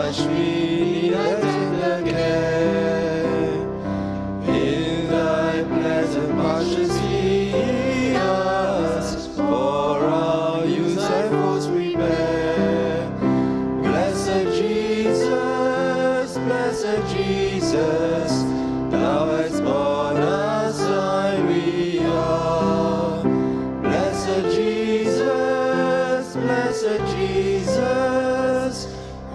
much we need thy tender care. In thy pleasant majesty, us for our use thy foes prepare. Blessed Jesus, thou hast born us thine we are. Blessed Jesus,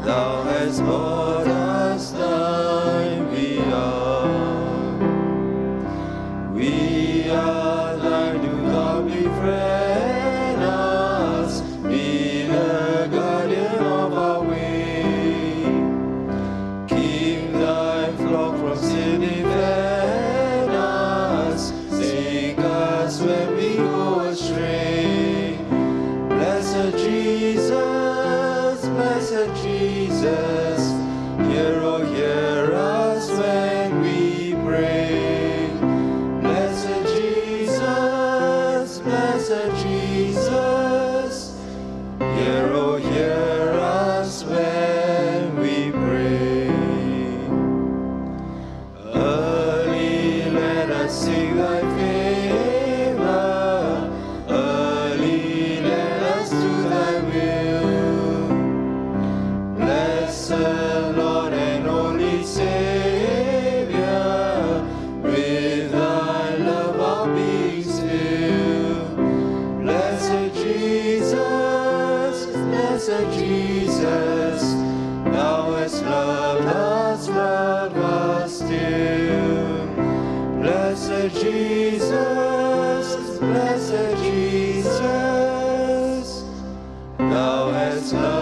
thou hast born us thine we are. We are thine, do thou befriend us, be the guardian of our way. Keep thy flock from sin, defend us, seek us when we go astray. Blessed Jesus, hear, oh hear us when we pray. Blessed Jesus, hear, oh hear us when we pray. Early let us sing thy favor, early let us do thy will. Blessed Lord and only Savior, with thy love our beings fill. Blessed Jesus, thou hast loved us still. Blessed Jesus, thou hast loved